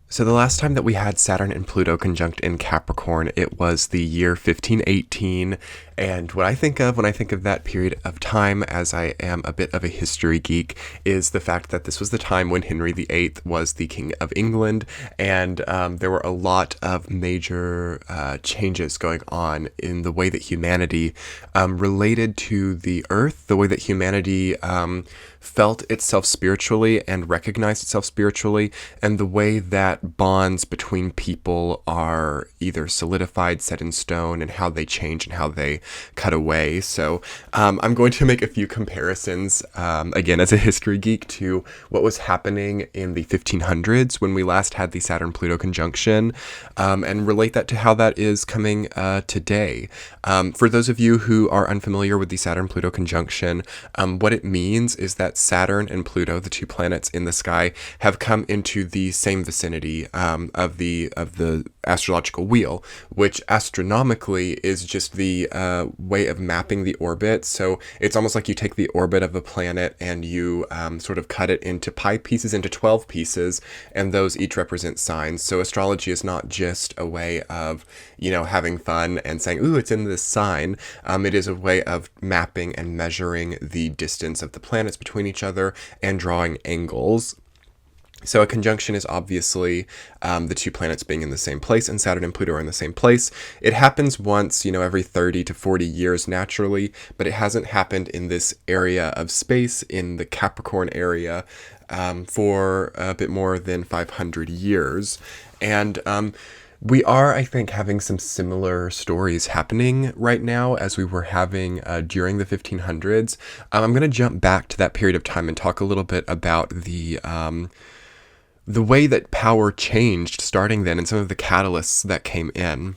So the last time that we had Saturn and Pluto conjunct in Capricorn, it was the year 1518. And what I think of when I think of that period of time, as I am a bit of a history geek, is the fact that this was the time when Henry VIII was the King of England, and there were a lot of major changes going on in the way that humanity related to the Earth, the way that humanity felt itself spiritually and recognized itself spiritually, and the way that bonds between people are either solidified, set in stone, and how they change and how they cut away. So I'm going to make a few comparisons, again, as a history geek, to what was happening in the 1500s when we last had the Saturn-Pluto conjunction, and relate that to how that is coming today. For those of you who are unfamiliar with the Saturn-Pluto conjunction, what it means is that Saturn and Pluto, the two planets in the sky, have come into the same vicinity of the astrological wheel, which astronomically is just the way of mapping the orbit. So it's almost like you take the orbit of a planet and you sort of cut it into pie pieces, into 12 pieces, and those each represent signs. So astrology is not just a way of, having fun and saying, ooh, it's in this sign. It is a way of mapping and measuring the distance of the planets between each other and drawing angles. So a conjunction is obviously the two planets being in the same place, and Saturn and Pluto are in the same place. It happens once, every 30 to 40 years naturally, but it hasn't happened in this area of space, in the Capricorn area, for a bit more than 500 years. And we are, I think, having some similar stories happening right now as we were having during the 1500s. I'm going to jump back to that period of time and talk a little bit about the way that power changed starting then and some of the catalysts that came in.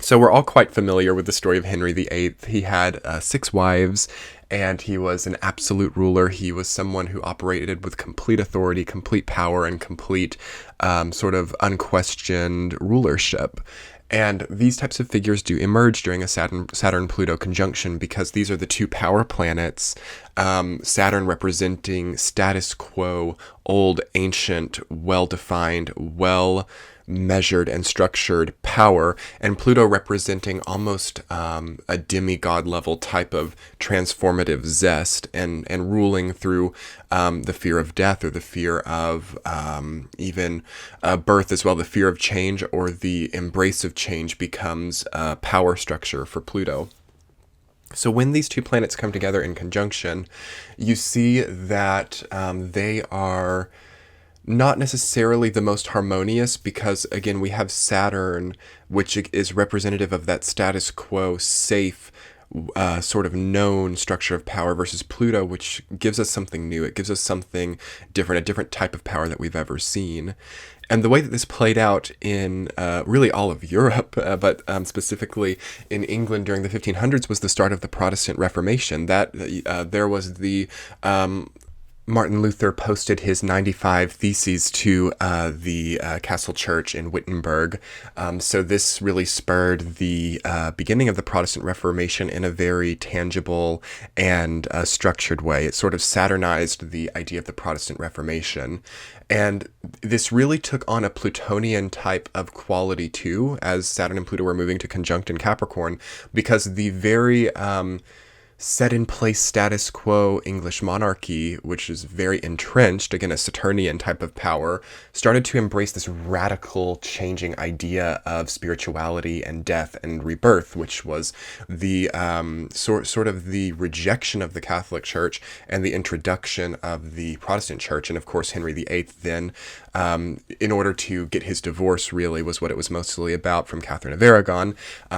So we're all quite familiar with the story of Henry VIII. He had 6 wives, and he was an absolute ruler. He was someone who operated with complete authority, complete power, and complete sort of unquestioned rulership. And these types of figures do emerge during a Saturn-Pluto conjunction because these are the two power planets, Saturn representing status quo, old, ancient, well-defined, well-measured and structured power, and Pluto representing almost a demigod-level type of transformative zest and ruling through the fear of death, or the fear of even birth as well. The fear of change or the embrace of change becomes a power structure for Pluto. So when these two planets come together in conjunction, you see that they are not necessarily the most harmonious because, again, we have Saturn, which is representative of that status quo, safe, sort of known structure of power, versus Pluto, which gives us something new. It gives us something different, a different type of power that we've ever seen. And the way that this played out in really all of Europe, but specifically in England during the 1500s, was the start of the Protestant Reformation. That there was the Martin Luther posted his 95 Theses to the Castle Church in Wittenberg. So this really spurred the beginning of the Protestant Reformation in a very tangible and structured way. It sort of Saturnized the idea of the Protestant Reformation. And this really took on a Plutonian type of quality too, as Saturn and Pluto were moving to conjunct in Capricorn, because the very set in place status quo English monarchy, which is very entrenched, again, a Saturnian type of power, started to embrace this radical changing idea of spirituality and death and rebirth, which was the sort of the rejection of the Catholic Church and the introduction of the Protestant Church. And of course, Henry VIII then, in order to get his divorce, really was what it was mostly about, from Catherine of Aragon,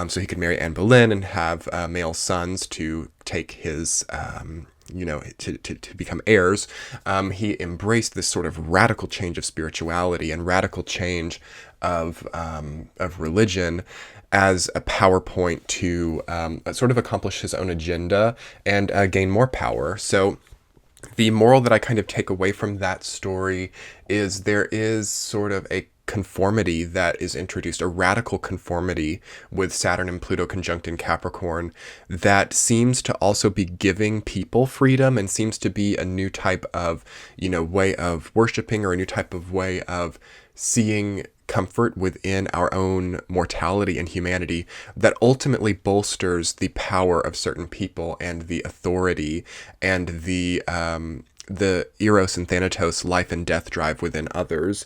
so he could marry Anne Boleyn and have male sons to take his, to become heirs. He embraced this sort of radical change of spirituality and radical change of religion as a PowerPoint to sort of accomplish his own agenda and gain more power. So the moral that I kind of take away from that story is there is sort of a conformity that is introduced, a radical conformity with Saturn and Pluto conjunct in Capricorn, that seems to also be giving people freedom and seems to be a new type of, way of worshiping, or a new type of way of seeing comfort within our own mortality and humanity that ultimately bolsters the power of certain people and the authority and the eros and thanatos, life and death drive within others.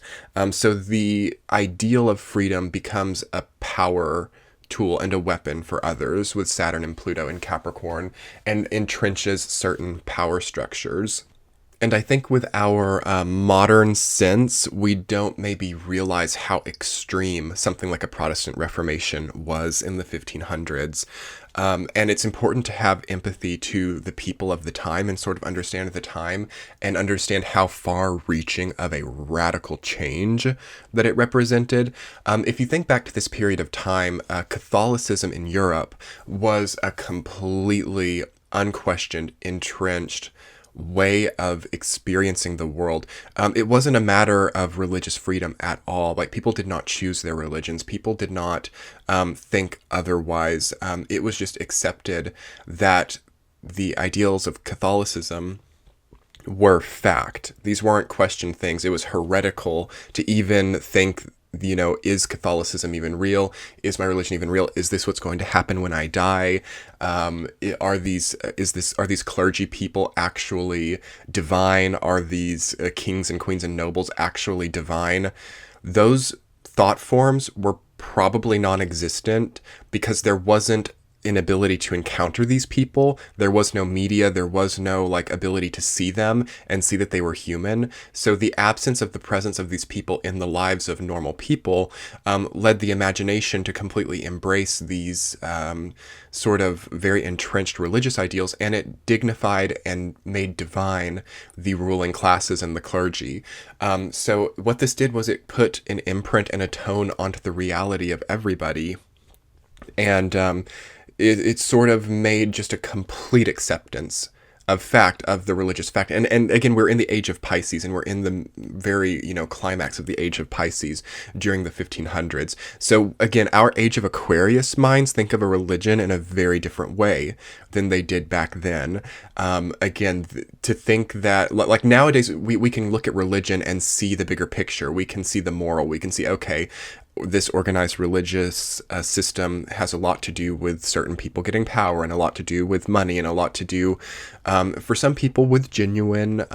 So the ideal of freedom becomes a power tool and a weapon for others with Saturn and Pluto in Capricorn, and entrenches certain power structures. And I think with our modern sense, we don't maybe realize how extreme something like a Protestant Reformation was in the 1500s. And it's important to have empathy to the people of the time and sort of understand the time and understand how far-reaching of a radical change that it represented. If you think back to this period of time, Catholicism in Europe was a completely unquestioned, entrenched way of experiencing the world. It wasn't a matter of religious freedom at all. Like, people did not choose their religions. People did not think otherwise. It was just accepted that the ideals of Catholicism were fact. These weren't questioned things. It was heretical to even think, is Catholicism even real? Is my religion even real? Is this what's going to happen when I die? Are these clergy people actually divine? Are these kings and queens and nobles actually divine? Those thought forms were probably non-existent because there wasn't an ability to encounter these people. There was no media. There was no ability to see them and see that they were human. So the absence of the presence of these people in the lives of normal people led the imagination to completely embrace these sort of very entrenched religious ideals, and it dignified and made divine the ruling classes and the clergy. So what this did was it put an imprint and a tone onto the reality of everybody, and it sort of made just a complete acceptance of the religious fact. And again, we're in the age of Pisces, and we're in the very, climax of the age of Pisces during the 1500s. So again, our age of Aquarius minds think of a religion in a very different way than they did back then. To think that, like nowadays, we can look at religion and see the bigger picture. We can see the moral. We can see, okay, this organized religious system has a lot to do with certain people getting power, and a lot to do with money, and a lot to do, for some people, with genuine,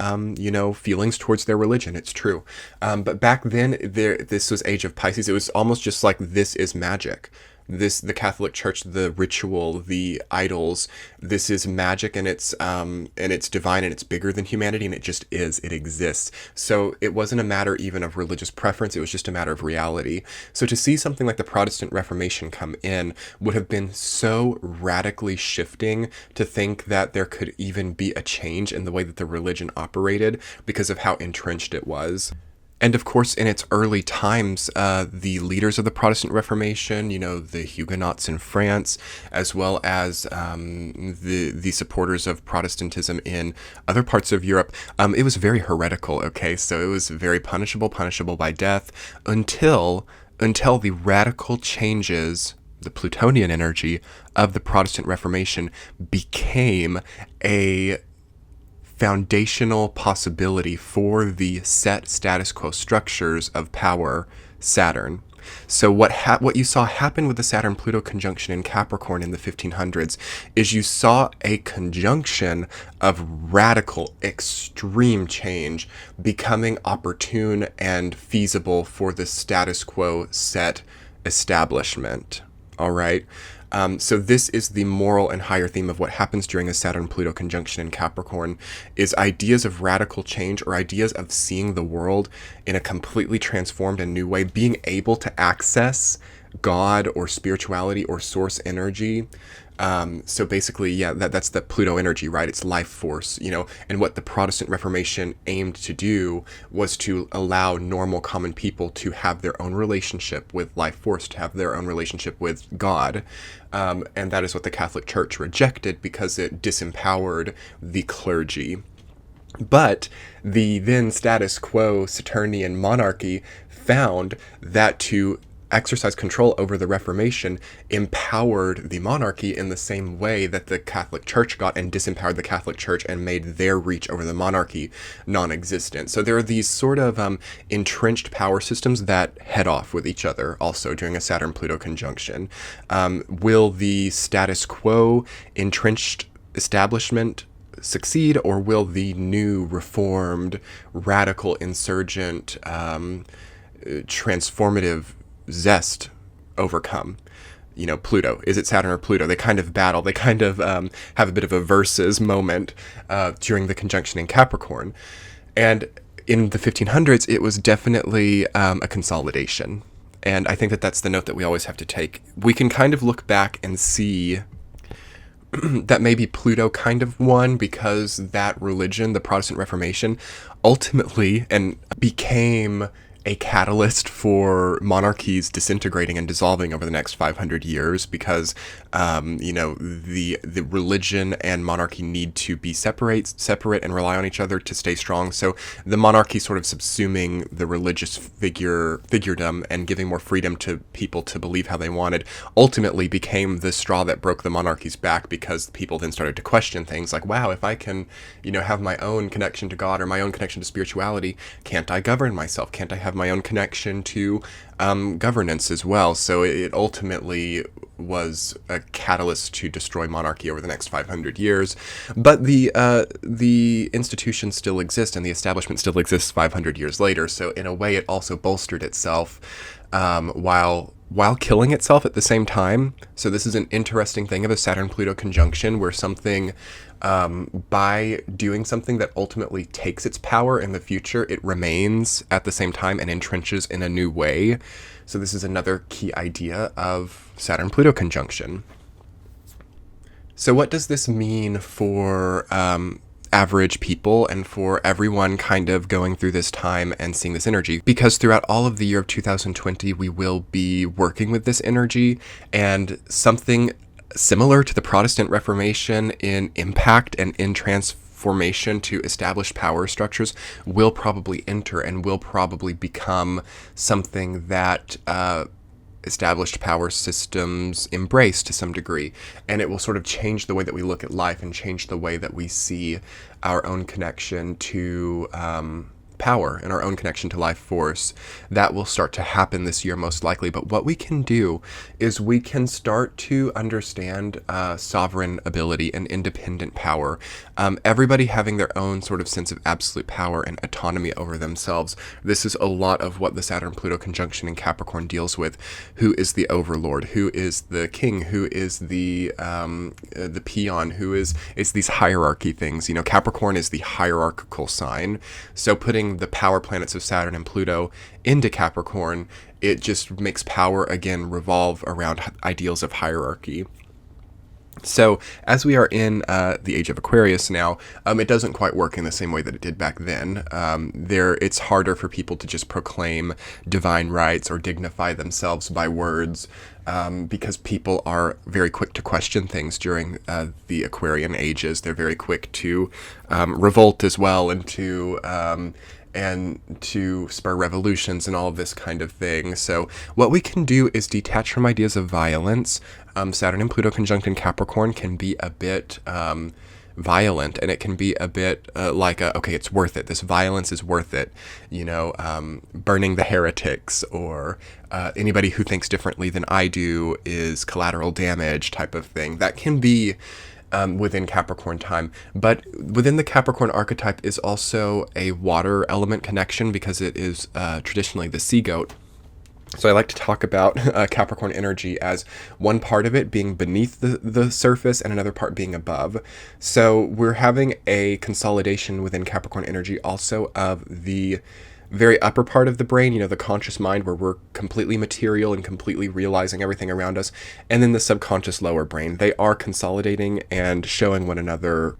feelings towards their religion. It's true. But back then, this was Age of Pisces. It was almost just like, this is magic. The Catholic Church, the ritual, the idols, this is magic, and it's divine, and it's bigger than humanity, and it just is. It exists. So it wasn't a matter even of religious preference. It was just a matter of reality. So to see something like the Protestant Reformation come in would have been so radically shifting to think that there could even be a change in the way that the religion operated because of how entrenched it was. And of course, in its early times, the leaders of the Protestant Reformation, the Huguenots in France, as well as the supporters of Protestantism in other parts of Europe, it was very heretical, okay? So it was very punishable by death, until the radical changes, the Plutonian energy of the Protestant Reformation became a foundational possibility for the set status quo structures of power, Saturn. So what you saw happen with the Saturn-Pluto conjunction in Capricorn in the 1500s is you saw a conjunction of radical, extreme change becoming opportune and feasible for the status quo set establishment. All right? So this is the moral and higher theme of what happens during a Saturn-Pluto conjunction in Capricorn, is ideas of radical change, or ideas of seeing the world in a completely transformed and new way, being able to access God or spirituality or source energy. So basically, that's the Pluto energy, right? It's life force, and what the Protestant Reformation aimed to do was to allow normal common people to have their own relationship with life force, to have their own relationship with God. And that is what the Catholic Church rejected because it disempowered the clergy. But the then status quo Saturnian monarchy found that to exercised control over the Reformation empowered the monarchy in the same way that the Catholic Church got and disempowered the Catholic Church and made their reach over the monarchy non-existent. So there are these sort of entrenched power systems that head off with each other also during a Saturn-Pluto conjunction. Will the status quo entrenched establishment succeed, or will the new, reformed, radical, insurgent, transformative zest overcome? You know, Pluto. Is it Saturn or Pluto? They kind of battle. They kind of have a bit of a versus moment during the conjunction in Capricorn. And in the 1500s, it was definitely a consolidation. And I think that that's the note that we always have to take. We can kind of look back and see that maybe Pluto kind of won because that religion, the Protestant Reformation, ultimately and became a catalyst for monarchies disintegrating and dissolving over the next 500 years because, the religion and monarchy need to be separate and rely on each other to stay strong. So the monarchy sort of subsuming the religious figuredom and giving more freedom to people to believe how they wanted ultimately became the straw that broke the monarchy's back, because people then started to question things like, wow, if I can, have my own connection to God or my own connection to spirituality, can't I govern myself? Can't I have my own connection to governance as well? So it ultimately was a catalyst to destroy monarchy over the next 500 years. But the institutions still exist and the establishment still exists 500 years later. So in a way, it also bolstered itself while killing itself at the same time. So this is an interesting thing of a Saturn-Pluto conjunction, where something, by doing something that ultimately takes its power in the future, it remains at the same time and entrenches in a new way. So this is another key idea of Saturn-Pluto conjunction. So what does this mean for average people and for everyone kind of going through this time and seeing this energy? Because throughout all of the year of 2020, we will be working with this energy, and something similar to the Protestant Reformation in impact and in transformation to established power structures will probably enter and will probably become something that established power systems embrace to some degree. And it will sort of change the way that we look at life and change the way that we see our own connection to power and our own connection to life force. That will start to happen this year most likely. But what we can do is we can start to understand sovereign ability and independent power. Everybody having their own sort of sense of absolute power and autonomy over themselves. This is a lot of what the Saturn-Pluto conjunction in Capricorn deals with. Who is the overlord? Who is the king? Who is the peon? Who is these hierarchy things? Capricorn is the hierarchical sign. So putting the power planets of Saturn and Pluto into Capricorn, it just makes power again revolve around ideals of hierarchy. So as we are in the age of Aquarius now, it doesn't quite work in the same way that it did back then. It's harder for people to just proclaim divine rights or dignify themselves by words, because people are very quick to question things during the Aquarian ages. They're very quick to revolt as well, and to spur revolutions and all of this kind of thing. So what we can do is detach from ideas of violence. Saturn and Pluto conjunct in Capricorn can be a bit violent, and it can be a bit okay, it's worth it. This violence is worth it. Burning the heretics, or anybody who thinks differently than I do is collateral damage type of thing. That can be within Capricorn time. But within the Capricorn archetype is also a water element connection, because it is traditionally the sea goat. So I like to talk about Capricorn energy as one part of it being beneath the surface and another part being above. So we're having a consolidation within Capricorn energy also of the very upper part of the brain, the conscious mind, where we're completely material and completely realizing everything around us, and then the subconscious lower brain. They are consolidating and showing one another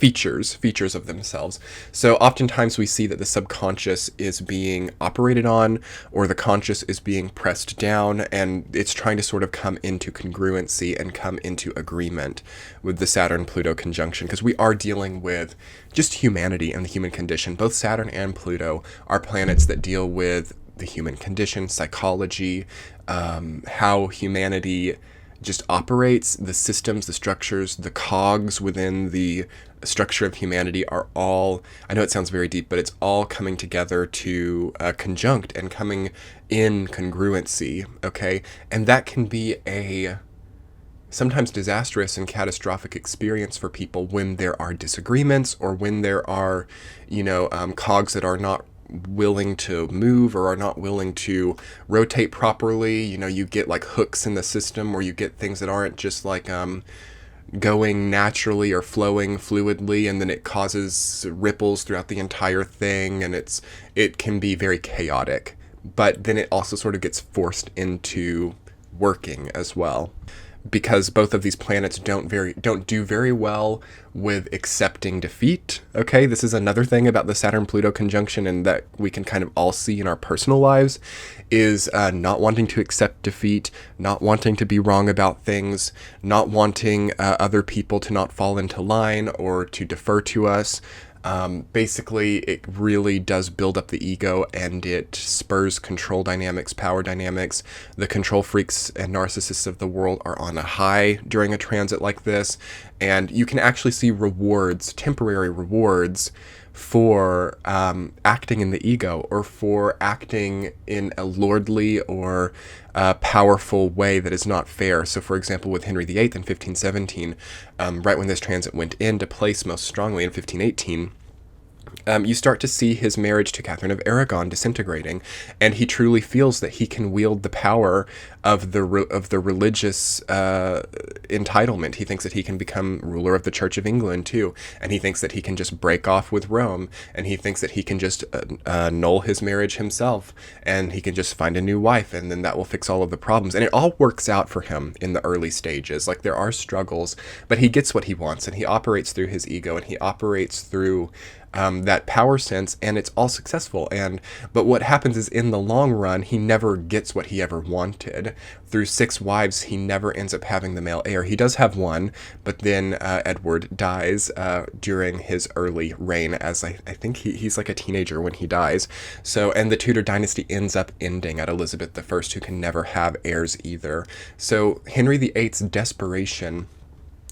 features of themselves. So oftentimes we see that the subconscious is being operated on, or the conscious is being pressed down, and it's trying to sort of come into congruency and come into agreement with the Saturn-Pluto conjunction, because we are dealing with just humanity and the human condition. Both Saturn and Pluto are planets that deal with the human condition, psychology, how humanity just operates, the systems, the structures, the cogs within the structure of humanity are all, I know it sounds very deep, but it's all coming together to conjunct and coming in congruency, okay? And that can be a sometimes disastrous and catastrophic experience for people when there are disagreements or when there are, cogs that are not willing to move or are not willing to rotate properly. You get like hooks in the system, or you get things that aren't just like going naturally or flowing fluidly, and then it causes ripples throughout the entire thing, and it can be very chaotic. But then it also sort of gets forced into working as well, because both of these planets don't do very well with accepting defeat. Okay, this is another thing about the Saturn-Pluto conjunction, and that we can kind of all see in our personal lives, is not wanting to accept defeat, not wanting to be wrong about things, not wanting other people to not fall into line or to defer to us. Basically, it really does build up the ego, and it spurs control dynamics, power dynamics. The control freaks and narcissists of the world are on a high during a transit like this, and you can actually see rewards, temporary rewards, for acting in the ego, or for acting in a lordly or powerful way that is not fair. So, for example, with Henry VIII in 1517, right when this transit went into place most strongly in 1518, you start to see his marriage to Catherine of Aragon disintegrating, and he truly feels that he can wield the power of the religious entitlement. He thinks that he can become ruler of the Church of England too, and he thinks that he can just break off with Rome, and he thinks that he can just annul his marriage himself, and he can just find a new wife, and then that will fix all of the problems. And it all works out for him in the early stages. Like, there are struggles, but he gets what he wants, and he operates through his ego, and he operates through that power sense, and it's all successful. But what happens is, in the long run, he never gets what he ever wanted. Through 6 wives, he never ends up having the male heir. He does have one, but then Edward dies during his early reign, as I think he's like a teenager when he dies. So, and the Tudor dynasty ends up ending at Elizabeth I, who can never have heirs either. So Henry VIII's desperation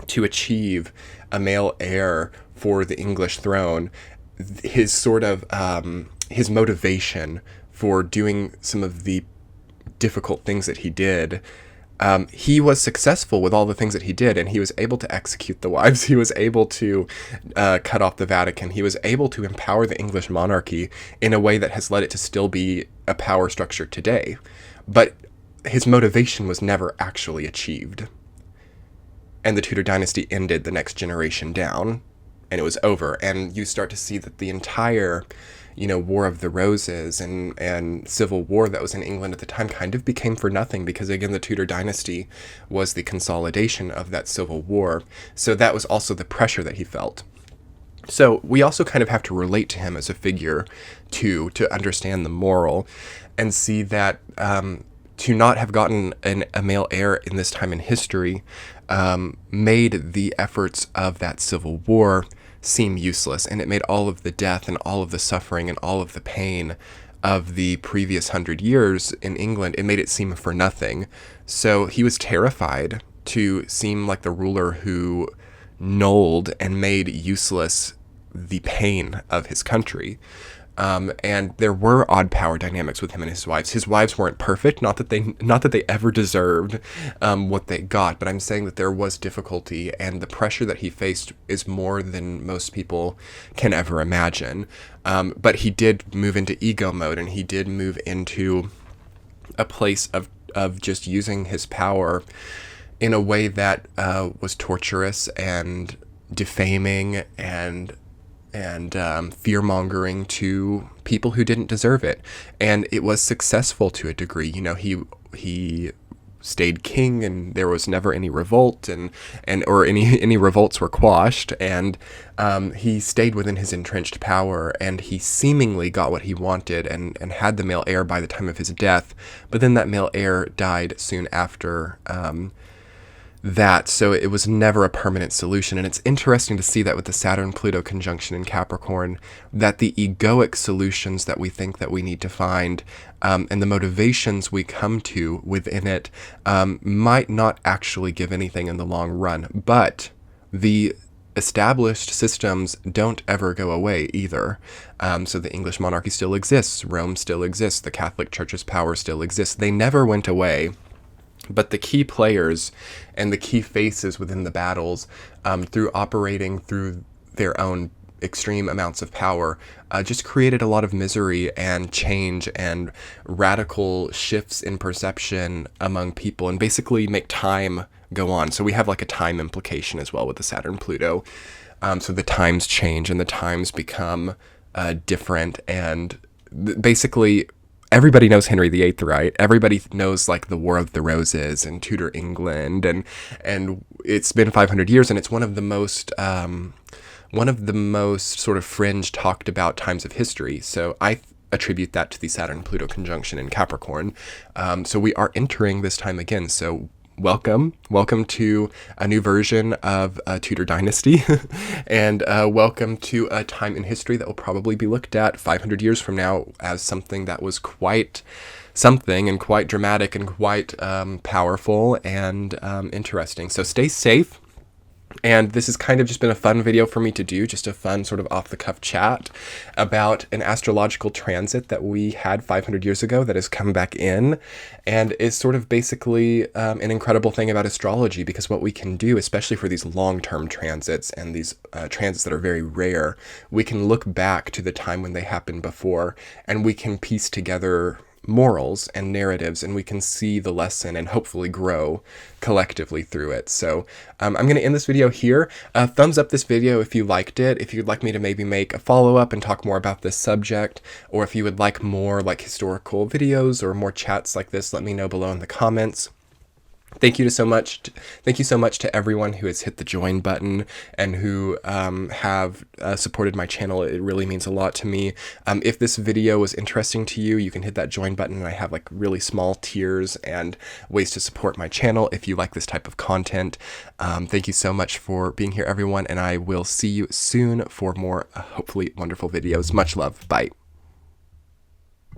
to achieve a male heir for the English throne, his sort of his motivation for doing some of the difficult things that he did, he was successful with all the things that he did, and he was able to execute the wives. He was able to cut off the Vatican. He was able to empower the English monarchy in a way that has led it to still be a power structure today. But his motivation was never actually achieved. And the Tudor dynasty ended the next generation down, and it was over. And you start to see that the entire, War of the Roses and Civil War that was in England at the time kind of became for nothing, because, again, the Tudor dynasty was the consolidation of that Civil War. So that was also the pressure that he felt. So we also kind of have to relate to him as a figure, too, to understand the moral, and see that to not have gotten a male heir in this time in history made the efforts of that Civil War seem useless, and it made all of the death and all of the suffering and all of the pain of the previous 100 years in England, it made it seem for nothing. So he was terrified to seem like the ruler who nulled and made useless the pain of his country. And there were odd power dynamics with him and his wives. His wives weren't perfect, not that they ever deserved what they got, but I'm saying that there was difficulty, and the pressure that he faced is more than most people can ever imagine. But he did move into ego mode, and he did move into a place of just using his power in a way that was torturous and defaming and fear-mongering to people who didn't deserve it. And it was successful to a degree. He stayed king, and there was never any revolt, or any revolts were quashed, and he stayed within his entrenched power, and he seemingly got what he wanted and had the male heir by the time of his death. But then that male heir died soon after so it was never a permanent solution. And it's interesting to see that with the Saturn-Pluto conjunction in Capricorn, that the egoic solutions that we think that we need to find, and the motivations we come to within it, might not actually give anything in the long run. But the established systems don't ever go away either. So the English monarchy still exists, Rome still exists, the Catholic Church's power still exists. They never went away. But the key players and the key faces within the battles, through operating through their own extreme amounts of power, just created a lot of misery and change and radical shifts in perception among people, and basically make time go on. So we have like a time implication as well with the Saturn Pluto. So the times change and the times become different, and basically everybody knows Henry VIII, right? Everybody knows like the War of the Roses and Tudor England, and it's been 500 years, and it's one of the most sort of fringe talked about times of history. So I attribute that to the Saturn-Pluto conjunction in Capricorn. So we are entering this time again. So welcome to a new version of Tudor dynasty, and welcome to a time in history that will probably be looked at 500 years from now as something that was quite something, and quite dramatic, and quite powerful, and interesting. So stay safe. And this has kind of just been a fun video for me to do, just a fun sort of off-the-cuff chat about an astrological transit that we had 500 years ago that has come back in, and is sort of basically an incredible thing about astrology, because what we can do, especially for these long-term transits and these transits that are very rare, we can look back to the time when they happened before, and we can piece together morals and narratives, and we can see the lesson and hopefully grow collectively through it. So I'm going to end this video here. Thumbs up this video if you liked it. If you'd like me to maybe make a follow-up and talk more about this subject, or if you would like more like historical videos or more chats like this, let me know below in the comments. Thank you so much to everyone who has hit the join button and who have supported my channel. It really means a lot to me. If this video was interesting to you, you can hit that join button, and I have like really small tiers and ways to support my channel if you like this type of content. Thank you so much for being here, everyone, and I will see you soon for more hopefully wonderful videos. Much love. Bye.